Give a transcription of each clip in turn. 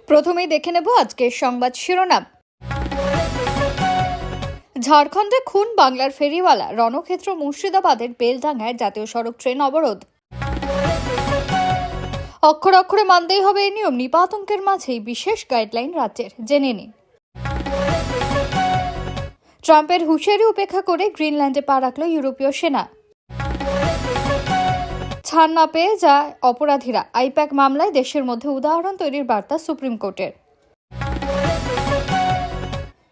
প্রথমেই দেখে নেব আজকের সংবাদ শিরোনাম। ঝাড়খণ্ডে খুন বাংলার ফেরিওয়ালা, রণক্ষেত্র মুর্শিদাবাদের বেলডাঙ্গায় জাতীয় সড়ক ট্রেন অবরোধ। অক্ষরে অক্ষরে মানতেই হবে এই নিয়ম, নিপা আতঙ্কের মাঝেই বিশেষ গাইডলাইন রাজ্যের, জেনে নিন। ট্রাম্পের হুঁশিয়ারি উপেক্ষা করে গ্রিনল্যান্ডে পা রাখল ইউরোপীয় সেনা। ছাড় না পেয়ে যায় অপরাধীরা, আইপ্যাক মামলায় দেশের মধ্যে উদাহরণ তৈরির বার্তা সুপ্রিম কোর্টের।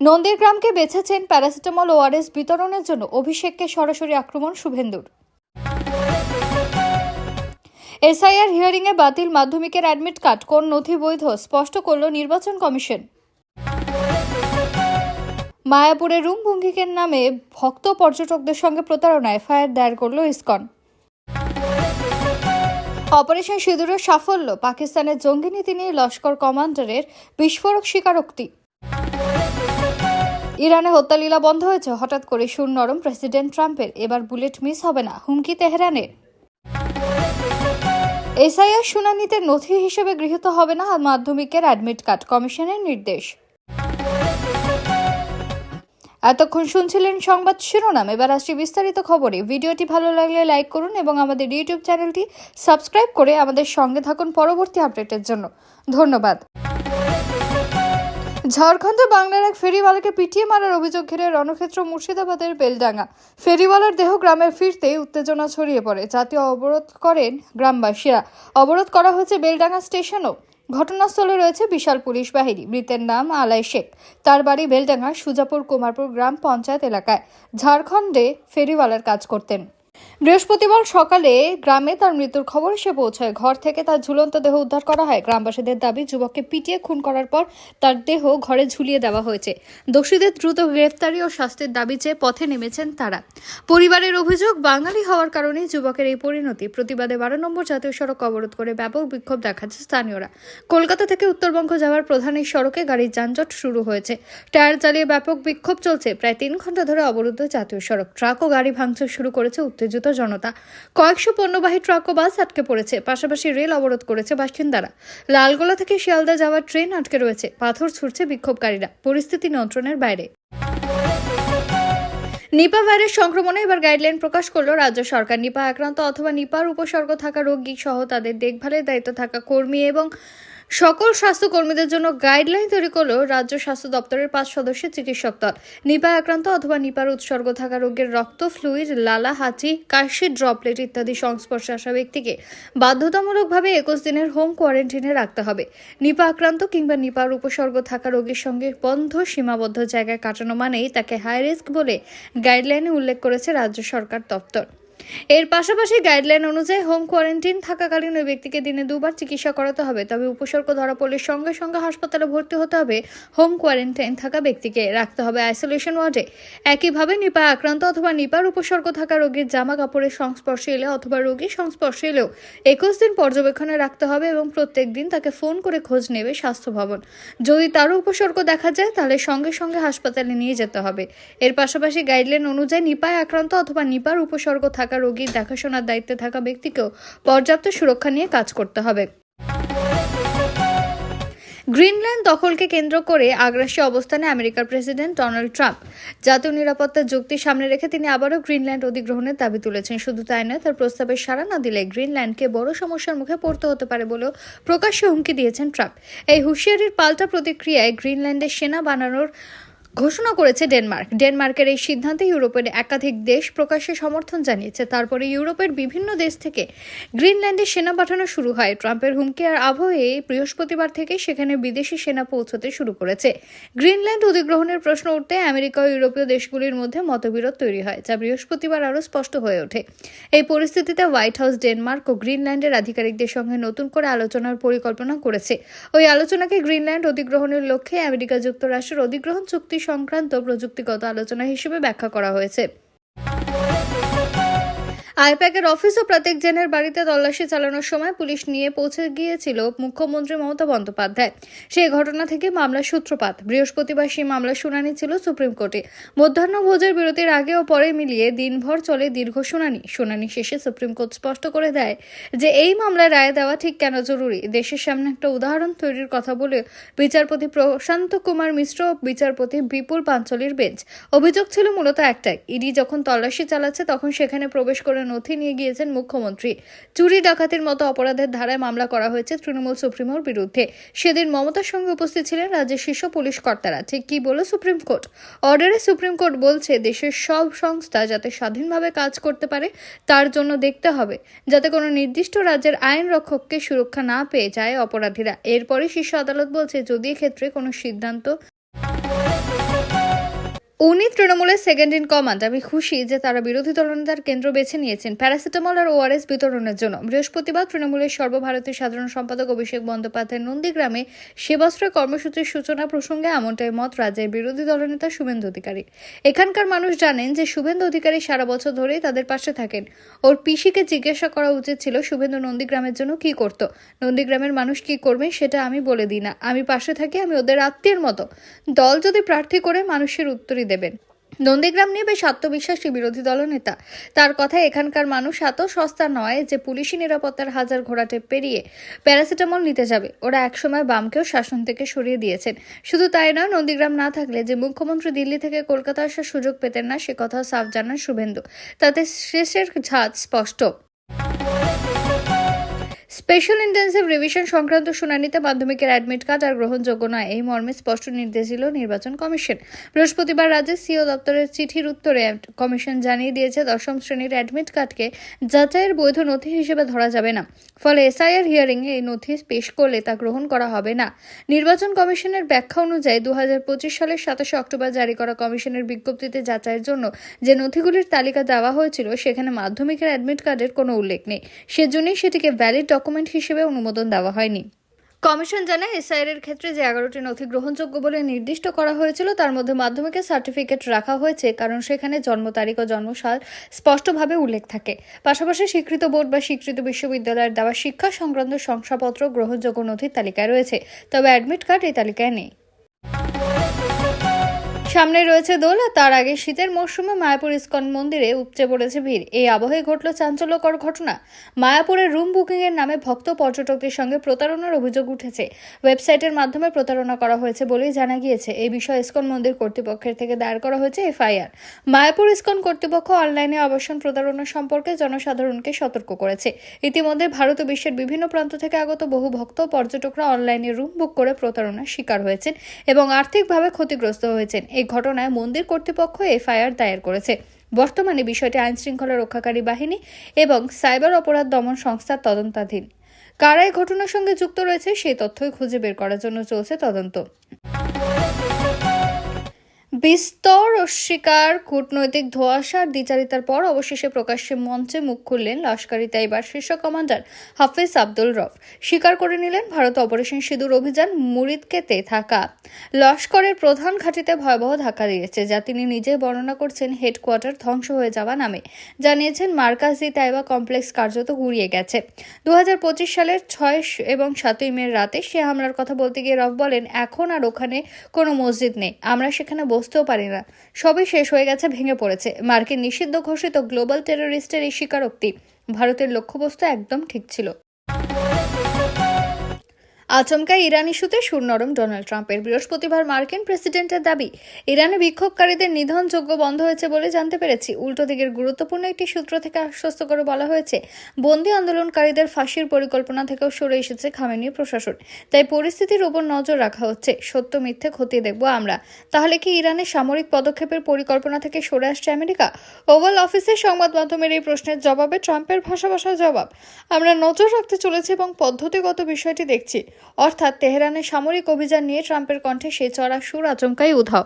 নন্দীগ্রামকে বেছেছেন প্যারাসিটামল ওআরএস বিতরণের জন্য, অভিষেককে সরাসরি আক্রমণ শুভেন্দুর। এসআইআর হিয়ারিংয়ে বাতিল মাধ্যমিকের অ্যাডমিট কার্ড, কোন নথি বৈধ স্পষ্ট করল নির্বাচন কমিশন। মায়াপুরে রুম ভঙ্গিকের নামে ভক্ত পর্যটকদের সঙ্গে প্রতারণা, এফআইআর দায়ের করল ইসকন। অপারেশন সিঁদুরের সাফল্য, পাকিস্তানের জঙ্গি নীতি নিয়ে লস্কর কমান্ডারের বিস্ফোরক স্বীকারোক্তি। ইরানে হত্যালীলা বন্ধ হয়েছে, হঠাৎ করে সুর নরম প্রেসিডেন্ট ট্রাম্পের, এবার বুলেট মিস হবে না, হুমকি তেহরানের। এসআইআর শুনানিতে নথি হিসেবে গৃহীত হবে না মাধ্যমিকের অ্যাডমিট কার্ড, কমিশনের নির্দেশ। এতক্ষণ শুনছিলেন সংবাদ শিরোনাম, এবার আসছি বিস্তারিত খবরে। ভিডিওটি ভালো লাগলে লাইক করুন এবং আমাদের ইউটিউব চ্যানেলটি সাবস্ক্রাইব করে আমাদের সঙ্গে থাকুন পরবর্তী আপডেটের জন্য। ধন্যবাদ। ঝাড়খণ্ডে বাংলার এক ফেরিওয়ালাকে পিটিয়ে মারার অভিযোগ ঘিরে রণক্ষেত্র মুর্শিদাবাদের বেলডাঙ্গা। ফেরিওয়ালার দেহ গ্রামে ফিরতেই উত্তেজনা ছড়িয়ে পড়ে, জাতীয় অবরোধ করেন গ্রামবাসীরা। অবরোধ করা হয়েছে বেলডাঙ্গা স্টেশনও। ঘটনাস্থলে রয়েছে বিশাল পুলিশ বাহিনী। মৃতের নাম আলাই শেখ, তার বাড়ি বেলডাঙ্গার সুজাপুর কুমারপুর গ্রাম পঞ্চায়েত এলাকায়। ঝাড়খণ্ডে ফেরিওয়ালার কাজ করতেন। বৃহস্পতিবার সকালে গ্রামে তার মৃত্যুর খবর এসে পৌঁছায়। ঘর থেকে তার ঝুলন্ত দেহ উদ্ধার করা হয়। গ্রামবাসীদের দাবি, যুবককে পিটিয়ে খুন করার পর তার দেহ ঘরে ঝুলিয়ে দেওয়া হয়েছে। দোষীদের দ্রুত গ্রেফতারি ও শাস্তির দাবি চেয়ে পথে নেমেছেন তারা। পরিবারের অভিযোগ, বাঙালি হওয়ার কারণে যুবকের এই পরিণতি। প্রতিবাদে 12 নম্বর জাতীয় সড়ক অবরোধ করে ব্যাপক বিক্ষোভ দেখাচ্ছে স্থানীয়রা। কলকাতা থেকে উত্তরবঙ্গ যাওয়ার প্রধান এই সড়কে গাড়ির যানজট শুরু হয়েছে। টায়ার জ্বালিয়ে ব্যাপক বিক্ষোভ চলছে। প্রায় 3 ঘন্টা ধরে অবরুদ্ধ জাতীয় সড়ক। ট্রাক ও গাড়ি ভাঙচুর শুরু করেছে উত্তেজিত জনতা। কয়েকশো পণ্যবাহী ট্রাক ও বাস আটকে পড়েছে। পাশাপাশি রেল অবরোধ করেছে বাসিন্দারা। লালগোলা থেকে শিয়ালদা যাওয়ার ট্রেন আটকে রয়েছে। পাথর ছুড়ছে বিক্ষোভকারীরা। পরিস্থিতি নিয়ন্ত্রণের বাইরে। নিপা ভাইরাস সংক্রমণে এবার গাইডলাইন প্রকাশ করল রাজ্য সরকার। নিপা আক্রান্ত অথবা নিপার উপসর্গ থাকা রোগী সহ তাদের দেখভালের দায়িত্ব থাকা কর্মী এবং সকল স্বাস্থ্যকর্মীদের জন্য গাইডলাইন তৈরি করল রাজ্য স্বাস্থ্য দপ্তরের 5 সদস্যের চিকিৎসক দল। নিপায় আক্রান্ত অথবা নিপার উৎসর্গ থাকা রোগের রক্ত, ফ্লুইড, লালা, হাঁচি, কাশি, ড্রপলেট ইত্যাদি সংস্পর্শে আসা ব্যক্তিকে বাধ্যতামূলকভাবে 21 দিনের হোম কোয়ারেন্টাইনে রাখতে হবে। নিপা আক্রান্ত কিংবা নিপার উপসর্গ থাকা রোগীর সঙ্গে বন্ধ সীমাবদ্ধ জায়গায় কাটানো মানেই তাকে হাই রিস্ক বলে গাইডলাইনে উল্লেখ করেছে রাজ্য সরকার দপ্তর। এর পাশাপাশি গাইডলাইন অনুযায়ী হোম কোয়ারেন্টাইন থাকাকালীন ওই ব্যক্তিকে দিনে 2 বার চিকিৎসা করাতে হবে। তবে উপসর্গ ধরা পড়লে সঙ্গে সঙ্গে হাসপাতালে ভর্তি হতে হবে। হোম কোয়ারেন্টাইন থাকা ব্যক্তিকে রাখতে হবে আইসোলেশন ওয়ার্ডে। একইভাবে নিপায় আক্রান্ত অথবা নিপার উপসর্গ থাকা রোগীর জামা কাপড়ের সংস্পর্শে এলে অথবা রোগীর সংস্পর্শে এলেও 21 দিন পর্যবেক্ষণে রাখতে হবে এবং প্রত্যেক দিন তাকে ফোন করে খোঁজ নেবে স্বাস্থ্য ভবন। যদি তারও উপসর্গ দেখা যায় তাহলে সঙ্গে সঙ্গে হাসপাতালে নিয়ে যেতে হবে। এর পাশাপাশি গাইডলাইন অনুযায়ী নিপায় আক্রান্ত অথবা নিপার উপসর্গ থাকা রোগীর দেখাশোনার দায়িত্বে থাকা ব্যক্তিকেও পর্যাপ্ত সুরক্ষা নিয়ে কাজ করতে হবে। গ্রিনল্যান্ড দখলকে কেন্দ্র করে আগ্রাসী অবস্থানে আমেরিকার প্রেসিডেন্ট ডোনাল্ড ট্রাম্প। জাতীয় নিরাপত্তার যুক্তি সামনে রেখে তিনি আবারও গ্রিনল্যান্ড অধিগ্রহণের দাবি তুলেছেন। শুধু তাই নয়, তার প্রস্তাবে সাড়া না দিলে গ্রিনল্যান্ডকে বড় সমস্যার মুখে পড়তে হতে পারে বলেও প্রকাশ্যে হুমকি দিয়েছেন ট্রাম্প। এই হুঁশিয়ারির পাল্টা প্রতিক্রিয়ায় গ্রিনল্যান্ডে সেনা বানানোর ঘোষণা করেছে ডেনমার্ক। ডেনমার্কের এই সিদ্ধান্তে ইউরোপের একাধিক দেশ প্রকাশ্যে সমর্থন জানিয়েছে। তারপরে ইউরোপের বিভিন্ন দেশ থেকে গ্রিনল্যান্ডে সেনা পাঠানো শুরু হয়। ট্রাম্পের হুমকি আর আবহে বৃহস্পতিবার থেকে সেখানে বিদেশি সেনা পৌঁছতে শুরু করেছে। গ্রিনল্যান্ড অধিগ্রহণের প্রশ্ন উঠতে আমেরিকা ও ইউরোপীয় দেশগুলির মধ্যে মতবিরোধ তৈরি হয়, যা বৃহস্পতিবার আরও স্পষ্ট হয়ে ওঠে। এই পরিস্থিতিতে হোয়াইট হাউস ডেনমার্ক ও গ্রিনল্যান্ডের আধিকারিকদের সঙ্গে নতুন করে আলোচনার পরিকল্পনা করেছে। ওই আলোচনাকে গ্রিনল্যান্ড অধিগ্রহণের লক্ষ্যে আমেরিকা যুক্তরাষ্ট্রের অধিগ্রহণ চুক্তি সংক্রান্ত প্রযুক্তিগত আলোচনা হিসেবে ব্যাখ্যা করা হয়েছে। আইপ্যাকের অফিস ও প্রত্যেক জেনের বাড়িতে তল্লাশি চালানোর সময় পুলিশ নিয়ে পৌঁছে গিয়েছিল মুখ্যমন্ত্রী মমতা বন্দ্যোপাধ্যায়। সেই ঘটনা থেকে মামলার সূত্রপাত। বৃহস্পতিবার সেই মামলার শুনানি ছিল সুপ্রিম কোর্টে। মধ্যাহ্নভোজের বিরতির আগে ও পরে মিলিয়ে দিনভর চলে দীর্ঘ শুনানি শেষে সুপ্রিম কোর্ট স্পষ্ট করে দেয় যে এই মামলায় রায় দেওয়া ঠিক কেন জরুরি। দেশের সামনে একটা উদাহরণ তৈরির কথা বলে বিচারপতি প্রশান্ত কুমার মিশ্র ও বিচারপতি বিপুল পাঞ্চলির বেঞ্চ। অভিযোগ ছিল মূলত একটাই, ইডি যখন তল্লাশি চালাচ্ছে তখন সেখানে প্রবেশ করে নথি নিয়ে গিয়েছেন মুখ্যমন্ত্রী। চুরি ডাকাতির মতো অপরাধের ধারায় মামলা করা হয়েছে তৃণমূল সুপ্রিমোর বিরুদ্ধে। সেদিন মমতার সঙ্গে উপস্থিত ছিলেন রাজ্যের শীর্ষ পুলিশ কর্তারা। ঠিক কি বলল সুপ্রিম কোর্ট? অর্ডারে সুপ্রিম কোর্ট বলছে দেশের সব সংস্থা যাতে স্বাধীনভাবে কাজ করতে পারে তার জন্য দেখতে হবে যাতে কোনো নির্দিষ্ট রাজ্যের আইন রক্ষককে সুরক্ষা না পেয়ে যায় অপরাধীরা। এরপরে শীর্ষ আদালত বলছে যদি ক্ষেত্রে কোনো সিদ্ধান্ত উনি তৃণমূলের সেকেন্ড ইন কমান্ড। আমি খুশি যে তারা বিরোধী দলনেতার কেন্দ্র বেছে নিয়েছেন প্যারাসিটামল আর ওআরএস বিতরণের জন্য। বৃহস্পতিবার তৃণমূলের সর্বভারতীয় সাধারণ সম্পাদক অভিষেক বন্দ্যোপাধ্যায় নন্দীগ্রামে সেবাশ্রয় কর্মসূচির সূচনা প্রসঙ্গে এমনটাই মত রাজ্যের বিরোধী দলনেতা শুভেন্দু অধিকারী। এখানকার মানুষ জানেন যে শুভেন্দু অধিকারী সারা বছর ধরেই তাদের পাশে থাকেন। ওর পিসিকে জিজ্ঞাসা করা উচিত ছিল শুভেন্দু নন্দীগ্রামের জন্য কি করত। নন্দীগ্রামের মানুষ কি করবে সেটা আমি বলে দিই না, আমি পাশে থাকি, আমি ওদের আত্মীয়ের মতো। দল যদি প্রার্থী করে মানুষের উত্তরই দেবেন। নন্দীগ্রাম নিয়ে বেশ আত্মবিশ্বাসী বিরোধী দলনেতা। তার কথায় এখানকার মানুষ এত সস্তা নয় যে পুলিশি নিরাপত্তার হাজার ঘোড়াটে পেরিয়ে প্যারাসিটামল নিতে যাবে। ওরা একসময় বামকেও শাসন থেকে সরিয়ে দিয়েছেন। শুধু তাই নয়, নন্দীগ্রাম না থাকলে যে মুখ্যমন্ত্রী দিল্লি থেকে কলকাতা আসার সুযোগ পেতেন না সে কথা সাফ জানান শুভেন্দু। তাতে শেষের ঝাঁজ স্পষ্ট। স্পেশাল ইন্টেন্সিভ রিভিশন সংক্রান্ত শুনানিতে মাধ্যমিকের অ্যাডমিট কার্ড আর গ্রহণযোগ্য নয় এই মর্মে স্পষ্ট নির্দেশ দিল নির্বাচন কমিশন। বৃহস্পতিবার রাজ্যের সিও দপ্তরের চিঠির উত্তরে কমিশন জানিয়ে দিয়েছে দশম শ্রেণীর অ্যাডমিট কার্ডকে যাচাইয়ের বৈধ নথি হিসেবে ধরা যাবে না। ফলে এসআইআর হিয়ারিংয়ে এই নথি পেশ করলে তা গ্রহণ করা হবে না। নির্বাচন কমিশনের ব্যাখ্যা অনুযায়ী 2025 সালের 27 অক্টোবর জারি করা কমিশনের বিজ্ঞপ্তিতে যাচাইয়ের জন্য যে নথিগুলির তালিকা দেওয়া হয়েছিল সেখানে মাধ্যমিকের অ্যাডমিট কার্ডের কোনো উল্লেখ নেই। সেজন্যই সেটিকে ভ্যালিড ডকুমেন্ট হিসেবে অনুমোদন দেওয়া হয়নি। কমিশন জানায় এসআইআর ক্ষেত্রে যে 11টি নথি গ্রহণযোগ্য বলে নির্দিষ্ট করা হয়েছিল তার মধ্যে মাধ্যমিকের সার্টিফিকেট রাখা হয়েছে কারণ সেখানে জন্ম তারিখ ও জন্মসাল স্পষ্টভাবে উল্লেখ থাকে। পাশাপাশি স্বীকৃত বোর্ড বা স্বীকৃত বিশ্ববিদ্যালয়ের দেওয়া শিক্ষা সংক্রান্ত শংসাপত্র গ্রহণযোগ্য নথির তালিকায় রয়েছে, তবে অ্যাডমিট কার্ড এই তালিকায় নেই। সামনে রয়েছে দোল আর তার আগে শীতের মরশুমে মায়াপুর ইস্কন মন্দিরে উপচে পড়েছে ভিড়। এই আবহে ঘটল চাঞ্চল্যকর ঘটনা। মায়াপুরের রুম বুকিং এর নামে ভক্ত পর্যটকদের সঙ্গে প্রতারণার অভিযোগ উঠেছে। ওয়েবসাইটের মাধ্যমে প্রতারণা করা হয়েছে বলেই জানা গিয়েছে। এই বিষয়ে ইস্কন মন্দির কর্তৃপক্ষের থেকে দায়ের করা হয়েছে এফআইআর। মায়াপুর ইস্কন কর্তৃপক্ষ অনলাইনে আবাসন প্রতারণা সম্পর্কে জনসাধারণকে সতর্ক করেছে। ইতিমধ্যে ভারত ও বিশ্বের বিভিন্ন প্রান্ত থেকে আগত বহু ভক্ত ও পর্যটকরা অনলাইনে রুম বুক করে প্রতারণার শিকার হয়েছেন এবং আর্থিকভাবে ক্ষতিগ্রস্ত হয়েছেন। এই ঘটনায় মন্দির কর্তৃপক্ষ এফআইআর দায়ের করেছে। বর্তমানে বিষয়টি আইন শৃঙ্খলা রক্ষাকারী বাহিনী এবং সাইবার অপরাধ দমন সংস্থার তদন্তাধীন। কারা এই ঘটনার সঙ্গে যুক্ত রয়েছে সেই তথ্যই খুঁজে বের করার জন্য চলছে তদন্ত। বিস্তর অস্বীকার, কূটনৈতিক ধোঁয়াশা আর দ্বিচারিতার পর অবশেষে প্রকাশ্যে মঞ্চে মুখ খুললেন লস্করি তাইবার শীর্ষ কমান্ডার হাফিজ আব্দুল রব। স্বীকার করে নিলেন ভারত অপারেশন সিঁদুর অভিযান মুরিদকেতে থাকা লস্করের প্রধান ঘাঁটিতে ভয়াবহ ধাক্কা দিয়েছে, যা তিনি নিজে বর্ণনা করছেন হেডকোয়ার্টার ধ্বংস হয়ে যাওয়া নামে। জানিয়েছেন মার্কাজি তাইবা কমপ্লেক্স কার্যত গুড়িয়ে গেছে। 2025 সালের 6 এবং 7 মে রাতে সে হামলার কথা বলতে গিয়ে রব বলেন, এখন আর ওখানে কোনো মসজিদ নেই, আমরা সেখানে বসতেও পারি না, সবই শেষ হয়ে গেছে, ভেঙে পড়েছে। মার্কিন নিষিদ্ধ ঘোষিত গ্লোবাল টেররিস্টের এই স্বীকারোক্তি ভারতের লক্ষ্যবস্তু একদম ঠিক ছিল। আচমকা ইরান ইস্যুতে সুর নরম ডোনাল্ড ট্রাম্পের। বৃহস্পতিবার মার্কিন প্রেসিডেন্টের দাবি, ইরানে বিক্ষোভকারীদের নিধনযোগ্য বন্ধ হয়েছে বলে জানতে পেরেছি। উল্টো দিকের গুরুত্বপূর্ণ একটি সূত্র থেকে আশ্বস্ত করে বলা হয়েছে, বন্দী আন্দোলনকারীদের ফাঁসির পরিকল্পনা থেকেও সরে এসেছে খামেনি প্রশাসন। তাই পরিস্থিতির উপর নজর রাখা হচ্ছে। সত্য মিথ্যে খতিয়ে দেখব আমরা। তাহলে কি ইরানের সামরিক পদক্ষেপের পরিকল্পনা থেকে সরে আসছে আমেরিকা? ওভাল অফিসের সংবাদ মাধ্যমের এই প্রশ্নের জবাবে ট্রাম্পের ভাষা জবাব, আমরা নজর রাখতে চলেছি এবং পদ্ধতিগত বিষয়টি দেখছি। অর্থাৎ তেহরানের সামরিক অভিযান নিয়ে ট্রাম্পের কণ্ঠে সে চড়া সুর আচমকাই উধাও।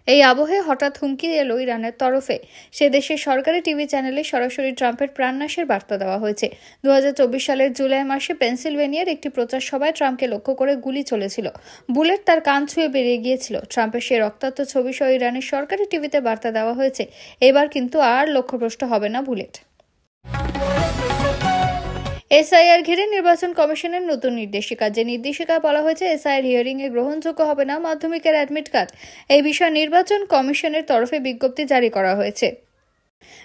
এই আবহে হঠাৎ হুমকি এলো ইরানের তরফে। সে দেশের সরকারি টিভি চ্যানেলে সরাসরি ট্রাম্পের প্রাণনাশের বার্তা দেওয়া হয়েছে। 2024 সালের জুলাই মাসে পেনসিলভেনিয়ার একটি প্রচার সভায় ট্রাম্পকে লক্ষ্য করে গুলি চলেছিল। বুলেট তার কান ছুঁয়ে বেরিয়ে গিয়েছিল। ট্রাম্পের সেই রক্তাক্ত ছবি সহ ইরানের সরকারি টিভিতে বার্তা দেওয়া হয়েছে, এবার কিন্তু আর লক্ষ্যভ্রষ্ট হবে না বুলেট। এসআইআর ঘিরে নির্বাচন কমিশনের নতুন নির্দেশিকা। যে নির্দেশিকায় বলা হয়েছে এসআইআর হিয়ারিংয়ে গ্রহণযোগ্য হবে না মাধ্যমিকের অ্যাডমিট কার্ড। এই বিষয়ে নির্বাচন কমিশনের তরফে বিজ্ঞপ্তি জারি করা হয়েছে।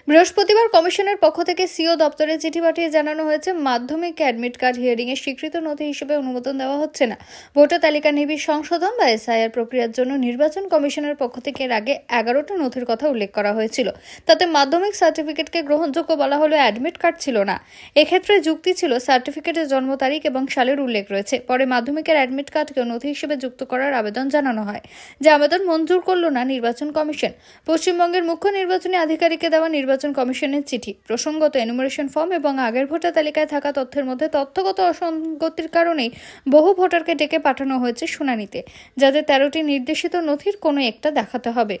বৃহস্পতিবার কমিশনের পক্ষ থেকে সিও দপ্তরে চিঠি পাঠিয়ে জানানো হয়েছে মাধ্যমিক অ্যাডমিট কার্ড হিয়ারিং এর স্বীকৃত নথি হিসেবে অনুমোদন দেওয়া হচ্ছে না। ভোটার তালিকা নিবিড় সংশোধন বা এসআইআর প্রক্রিয়ার জন্য নির্বাচন কমিশনের পক্ষ থেকে এর আগে 11টা নথির কথা উল্লেখ করা হয়েছিল। তাতে মাধ্যমিক সার্টিফিকেটকে গ্রহণযোগ্য বলা হলেও অ্যাডমিট কার্ড ছিল না। এক্ষেত্রে যুক্তি ছিল সার্টিফিকেটের জন্ম তারিখ এবং সালের উল্লেখ রয়েছে। পরে মাধ্যমিকের অ্যাডমিট কার্ডকে নথি হিসেবে যুক্ত করার আবেদন জানানো হয়, যে আবেদন মঞ্জুর করল না নির্বাচন কমিশন। পশ্চিমবঙ্গের মুখ্য নির্বাচনী আধিকারিককে দেওয়া নির্বাচন কমিশনের চিঠি প্রসঙ্গত এনুমারেশন ফর্ম এবং আগের ভোটার তালিকায় থাকা তথ্যের মধ্যে তথ্যগত অসঙ্গতির কারণেই বহু ভোটারকে ডেকে পাঠানো হয়েছে শুনানিতে, যাদের 13টি নির্দেশিত নথির কোনো একটা দেখাতে হবে।